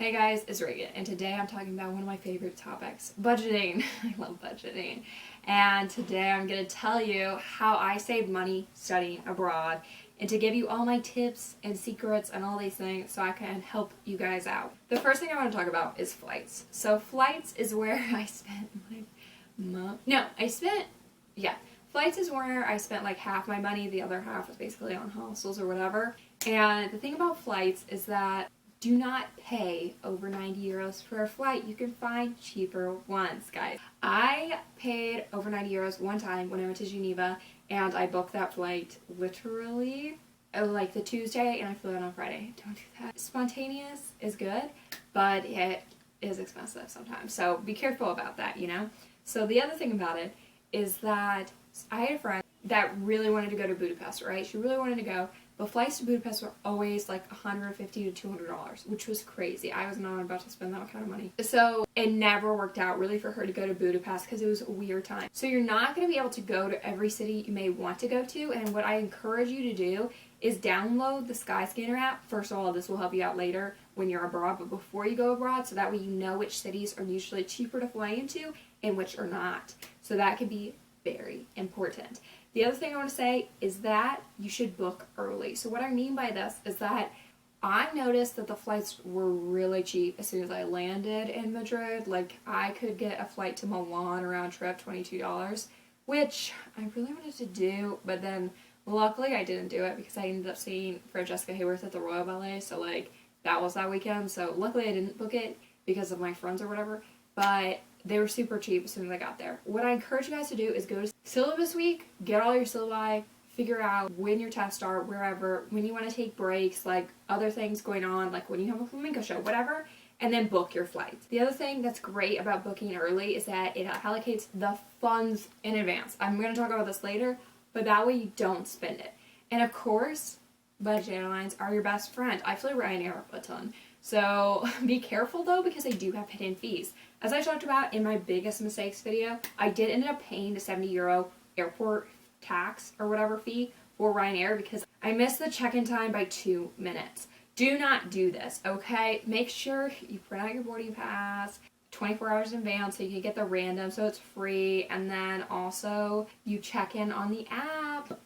Hey guys, it's Reagan, and today I'm talking about one of my favorite topics, budgeting. I love budgeting. And today I'm going to tell you how I save money studying abroad and to give you all my tips and secrets and all these things so I can help you guys out. The first thing I want to talk about is flights. So flights is where I spent flights is where I spent like half my money. The other half was basically on hostels or whatever. And the thing about flights is that do not pay over 90 euros for a flight. You can find cheaper ones, guys. I paid over 90 euros one time when I went to Geneva, and I booked that flight literally like the Tuesday, and I flew out on Friday. Don't do that. Spontaneous is good, but it is expensive sometimes. So be careful about that, you know? So the other thing about it is that I had a friend that really wanted to go to Budapest, right? She really wanted to go. But flights to Budapest were always like $150 to $200, which was crazy. I was not about to spend that kind of money. So it never worked out really for her to go to Budapest because it was a weird time. So you're not going to be able to go to every city you may want to go to. And what I encourage you to do is download the Skyscanner app. First of all, this will help you out later when you're abroad, but before you go abroad, so that way you know which cities are usually cheaper to fly into and which are not. So that can be very important. The other thing I want to say is that you should book early. So what I mean by this is that I noticed that the flights were really cheap as soon as I landed in Madrid. Like, I could get a flight to Milan round trip, $22, which I really wanted to do, but then luckily I didn't do it because I ended up seeing Francesca Hayworth at the Royal Ballet, so like that was that weekend. So luckily I didn't book it because of my friends or whatever, but they were super cheap as soon as I got there. What I encourage you guys to do is go to syllabus week, get all your syllabi, figure out when your tests are, wherever, when you want to take breaks, like other things going on, like when you have a flamenco show, whatever, and then book your flights. The other thing that's great about booking early is that it allocates the funds in advance. I'm going to talk about this later, but that way you don't spend it. And of course, budget airlines are your best friend. I flew Ryanair a ton. So be careful though, because they do have hidden fees. As I talked about in my biggest mistakes video, I did end up paying the 70 euro airport tax or whatever fee for Ryanair because I missed the check-in time by 2 minutes. Do not do this, okay? Make sure you print out your boarding pass 24 hours in advance so you can get the random so it's free, and then also you check in on the app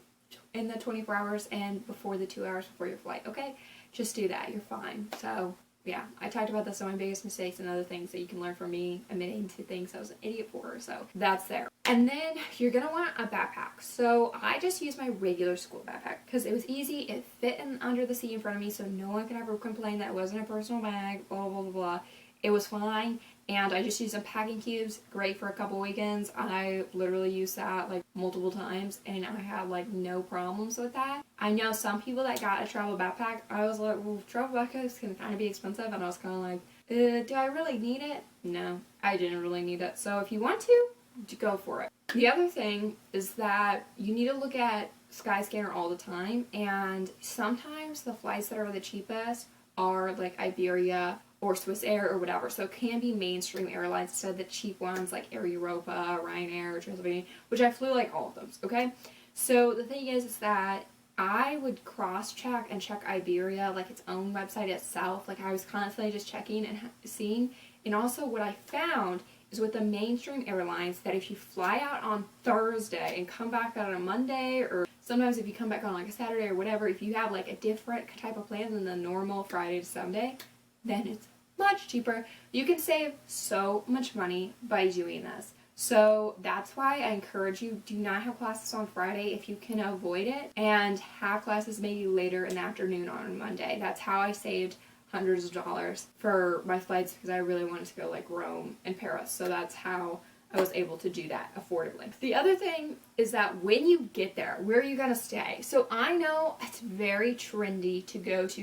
in the 24 hours and before the 2 hours before your flight, okay? Just do that, you're fine. So yeah, I talked about this on my biggest mistakes and other things that you can learn from me admitting to things I was an idiot for, so that's there. And then you're going to want a backpack. So I just used my regular school backpack because it was easy, it fit in under the seat in front of me so no one could ever complain that it wasn't a personal bag, blah, blah, blah, blah. It was fine, and I just used some packing cubes, great for a couple weekends. I literally used that like multiple times, and I had like no problems with that. I know some people that got a travel backpack, I was like, well, travel backpacks can kind of be expensive, and I was kind of like, do I really need it? No, I didn't really need it. So if you want to go for it. The other thing is that you need to look at Skyscanner all the time, and sometimes the flights that are the cheapest are like Iberia or Swiss Air or whatever, so it can be mainstream airlines instead of the cheap ones like Air Europa, Ryanair, Transylvania, which I flew like all of those, okay? So the thing is that I would cross-check and check Iberia, like its own website itself, like I was constantly just checking and seeing, and also what I found is with the mainstream airlines that if you fly out on Thursday and come back out on a Monday, or sometimes if you come back on like a Saturday or whatever, if you have like a different type of plan than the normal Friday to Sunday, then it's much cheaper. You can save so much money by doing this. So that's why I encourage you, do not have classes on Friday if you can avoid it, and have classes maybe later in the afternoon on Monday. That's how I saved hundreds of dollars for my flights because I really wanted to go like Rome and Paris. So that's how I was able to do that affordably. The other thing is that when you get there, where are you going to stay? So I know it's very trendy to go to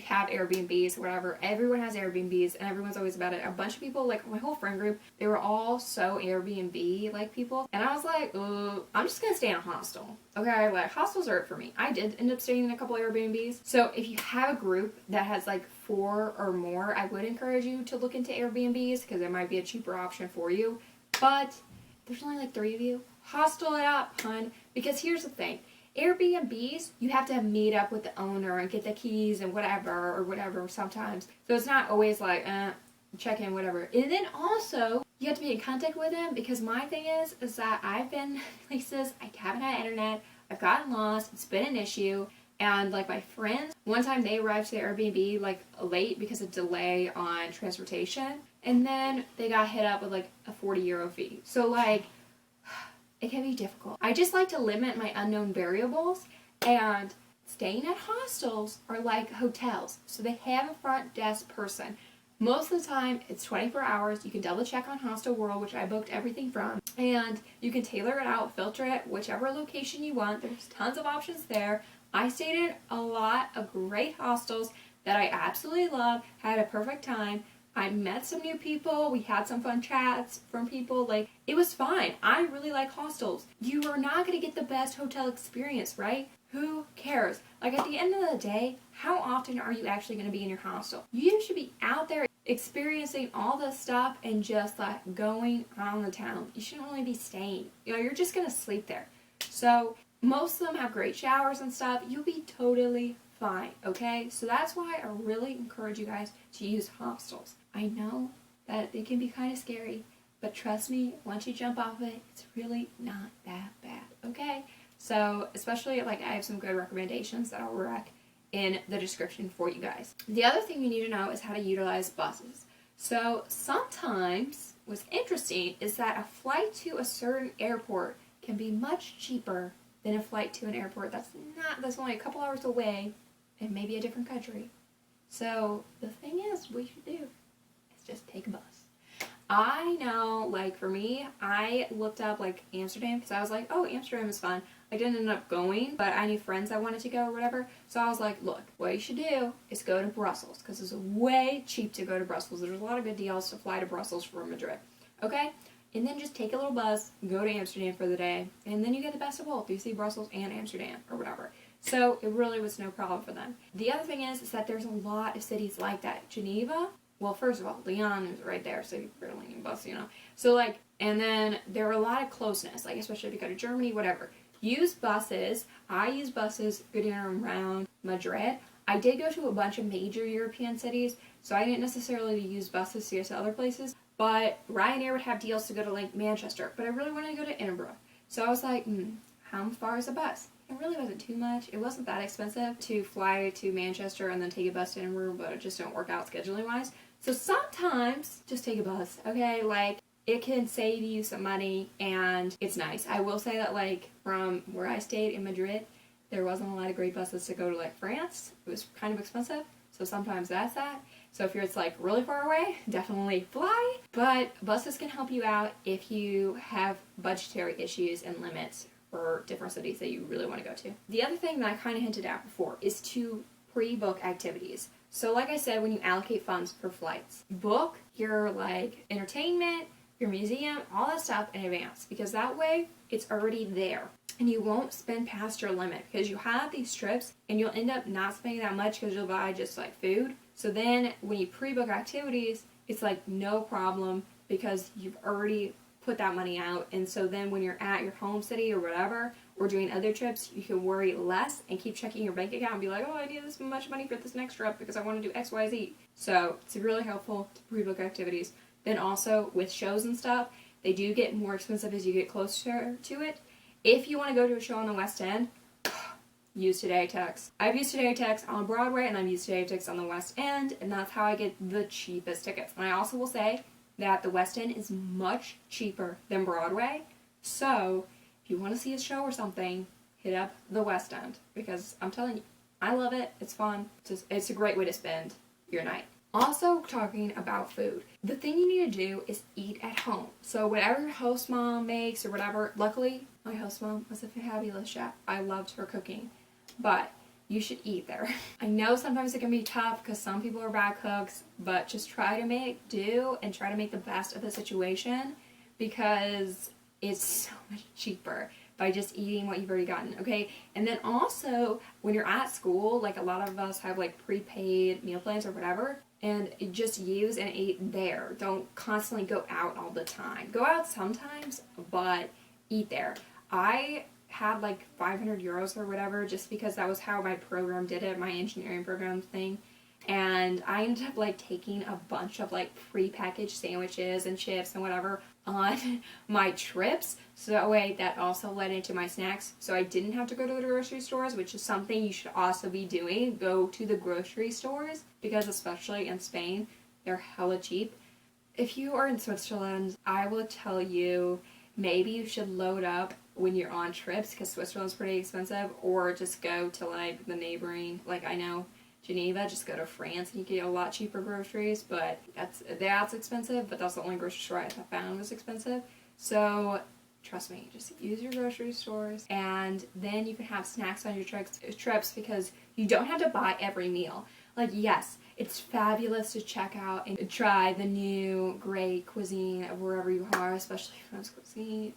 have Airbnbs, whatever. Everyone has Airbnbs and everyone's always about it. A bunch of people, like my whole friend group, they were all so Airbnb like people. And I was like, I'm just going to stay in a hostel. Okay, like hostels are it for me. I did end up staying in a couple Airbnbs. So if you have a group that has like 4 or more, I would encourage you to look into Airbnbs because it might be a cheaper option for you. But there's only like 3 of you. Hostel it up, hun. Because here's the thing. Airbnbs, you have to meet up with the owner and get the keys and whatever sometimes. So it's not always like, check in, whatever. And then also, you have to be in contact with them, because my thing is that I've been places, I haven't had internet, I've gotten lost, it's been an issue, and like my friends, one time they arrived to the Airbnb like late because of delay on transportation, and then they got hit up with like a 40 euro fee. So like, it can be difficult. I just like to limit my unknown variables, and staying at hostels are like hotels. So they have a front desk person. Most of the time, it's 24 hours. You can double check on Hostel World, which I booked everything from, and you can tailor it out, filter it, whichever location you want. There's tons of options there. I stayed in a lot of great hostels that I absolutely love, had a perfect time. I met some new people. We had some fun chats from people. Like, it was fine. I really like hostels. You are not going to get the best hotel experience, right? Who cares? Like, at the end of the day, how often are you actually going to be in your hostel? You should be out there experiencing all this stuff and just like going on the town. You shouldn't really be staying. You know, you're just going to sleep there. So most of them have great showers and stuff. You'll be totally fine, okay? So that's why I really encourage you guys to use hostels. I know that it can be kind of scary, but trust me, once you jump off it, it's really not that bad, okay? So, especially, like, I have some good recommendations that I'll rec in the description for you guys. The other thing you need to know is how to utilize buses. So, sometimes what's interesting is that a flight to a certain airport can be much cheaper than a flight to an airport that's only a couple hours away and maybe a different country. So, the thing is, what you should do is just take a bus. I know, like, for me, I looked up, like, Amsterdam, because I was like, oh, Amsterdam is fun. I didn't end up going, but I knew friends that wanted to go or whatever. So I was like, look, what you should do is go to Brussels, because it's way cheap to go to Brussels. There's a lot of good deals to fly to Brussels from Madrid. Okay? And then just take a little bus, go to Amsterdam for the day, and then you get the best of both. You see Brussels and Amsterdam or whatever. So it really was no problem for them. The other thing is that there's a lot of cities like that. Geneva, well, first of all, Lyon is right there, so you barely need a bus, you know. So, like, and then there are a lot of closeness, like, especially if you go to Germany, whatever. Use buses. I use buses getting around Madrid. I did go to a bunch of major European cities, so I didn't necessarily use buses to get to other places, but Ryanair would have deals to go to, like, Manchester, but I really wanted to go to Edinburgh. So I was like, how far is a bus? It really wasn't too much. It wasn't that expensive to fly to Manchester and then take a bus to Edinburgh, but it just don't work out scheduling-wise. So sometimes, just take a bus, okay? Like, it can save you some money, and it's nice. I will say that, like, from where I stayed in Madrid, there wasn't a lot of great buses to go to, like, France. It was kind of expensive, so sometimes that's that. So if it's, like, really far away, definitely fly. But buses can help you out if you have budgetary issues and limits for different cities that you really want to go to. The other thing that I kind of hinted at before is to pre-book activities. So like I said, when you allocate funds for flights, book your, like, entertainment, your museum, all that stuff in advance, because that way it's already there and you won't spend past your limit, because you have these trips and you'll end up not spending that much because you'll buy just like food. So then when you pre-book activities, it's like no problem because you've already put that money out, and so then when you're at your home city or whatever, or doing other trips, you can worry less and keep checking your bank account and be like, oh, I need this much money for this next trip because I want to do X, Y, Z. So it's really helpful to pre-book activities. Then also with shows and stuff, they do get more expensive as you get closer to it. If you want to go to a show on the West End, use Today Text. I've used Today Text on Broadway and I've used Today Text on the West End, and that's how I get the cheapest tickets. And I also will say that the West End is much cheaper than Broadway. So if you want to see a show or something, hit up the West End, because I'm telling you, I love it. It's fun. It's a great way to spend your night. Also, talking about food, the thing you need to do is eat at home. So whatever your host mom makes or whatever, luckily my host mom was a fabulous chef. I loved her cooking, but you should eat there. I know sometimes it can be tough because some people are bad cooks, but just try to make do and try to make the best of the situation, because it's so much cheaper by just eating what you've already gotten, okay? And then also, when you're at school, like a lot of us have like prepaid meal plans or whatever, and just use and eat there. Don't constantly go out all the time. Go out sometimes, but eat there. I had like 500 euros or whatever, just because that was how my program did it, my engineering program thing. And I ended up like taking a bunch of like pre-packaged sandwiches and chips and whatever on my trips. So that way that also led into my snacks. So I didn't have to go to the grocery stores, which is something you should also be doing. Go to the grocery stores, because especially in Spain, they're hella cheap. If you are in Switzerland, I will tell you maybe you should load up when you're on trips, because Switzerland's pretty expensive, or just go to like the neighboring, like I know Geneva, just go to France and you get a lot cheaper groceries, but that's expensive, but that's the only grocery store I found was expensive. So trust me, just use your grocery stores, and then you can have snacks on your trips, because you don't have to buy every meal. Like, yes, it's fabulous to check out and try the new great cuisine of wherever you are, especially French cuisine.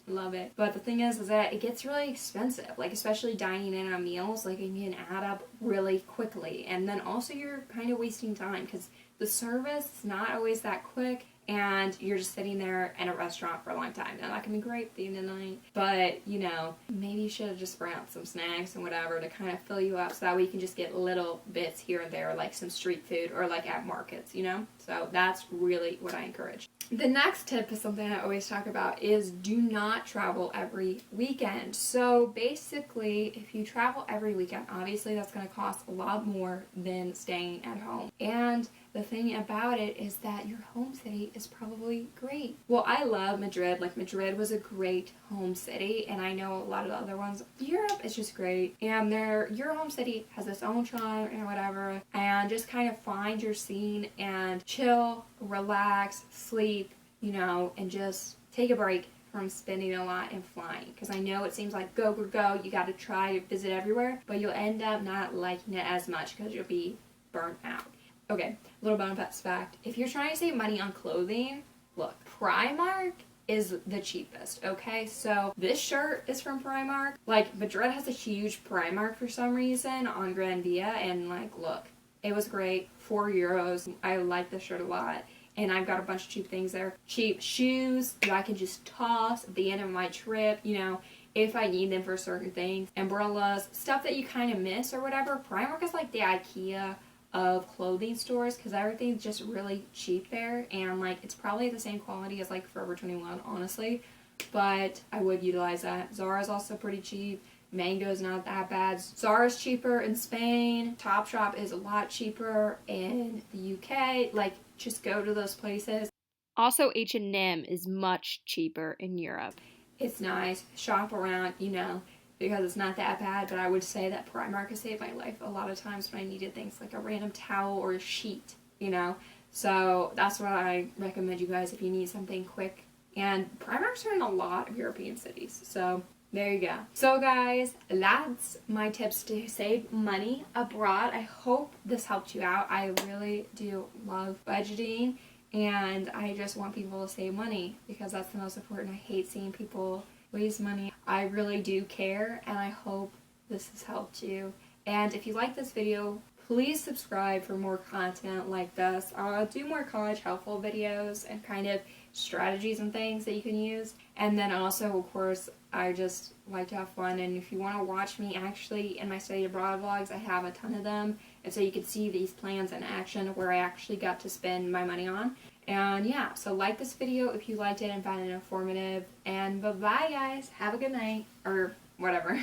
Love it. But the thing is that it gets really expensive, like especially dining in on meals, like it can add up really quickly. And then also you're kind of wasting time, because the service is not always that quick, and you're just sitting there in a restaurant for a long time. Now that can be great at the end of the night, but you know, maybe you should have just brought out some snacks and whatever to kind of fill you up, so that way you can just get little bits here and there, like some street food or like at markets, you know? So that's really what I encourage. The next tip is something I always talk about, is do not travel every weekend. So basically, if you travel every weekend, obviously that's going to cost a lot more than staying at home. And the thing about it is that your home city is probably great. Well, I love Madrid. Like, Madrid was a great home city, and I know a lot of the other ones. Europe is just great, and your home city has its own charm and whatever, and just kind of find your scene and chill, relax, sleep, you know, and just take a break from spending a lot and flying. Because I know it seems like go, go, go, you got to try to visit everywhere, but you'll end up not liking it as much because you'll be burnt out. Okay, little bonus fact. If you're trying to save money on clothing, look, Primark is the cheapest, okay? So this shirt is from Primark. Like, Madrid has a huge Primark for some reason on Gran Via, and like, look, it was great, 4 euros. I like this shirt a lot, and I've got a bunch of cheap things there. Cheap shoes that I can just toss at the end of my trip, you know, if I need them for certain things. Umbrellas, stuff that you kind of miss or whatever. Primark is like the IKEA of clothing stores, because everything's just really cheap there, and like it's probably the same quality as like Forever 21, honestly, but I would utilize that. Zara's also pretty cheap. Mango's not that bad. Zara's cheaper in Spain. Topshop is a lot cheaper in the UK. Like, just go to those places. Also, H&M is much cheaper in Europe. It's nice. Shop around, you know, because it's not that bad, but I would say that Primark has saved my life a lot of times when I needed things like a random towel or a sheet, you know? So that's what I recommend you guys if you need something quick. And Primarks are in a lot of European cities, so there you go. So guys, that's my tips to save money abroad. I hope this helped you out. I really do love budgeting, and I just want people to save money, because that's the most important. I hate seeing people waste money. I really do care, and I hope this has helped you. And if you like this video, please subscribe for more content like this. I'll do more college helpful videos and kind of strategies and things that you can use. And then also, of course, I just like to have fun, and if you want to watch me actually in my study abroad vlogs, I have a ton of them, and so you can see these plans in action where I actually got to spend my money on. And yeah, so like this video if you liked it and found it informative, and bye bye guys, have a good night, or whatever.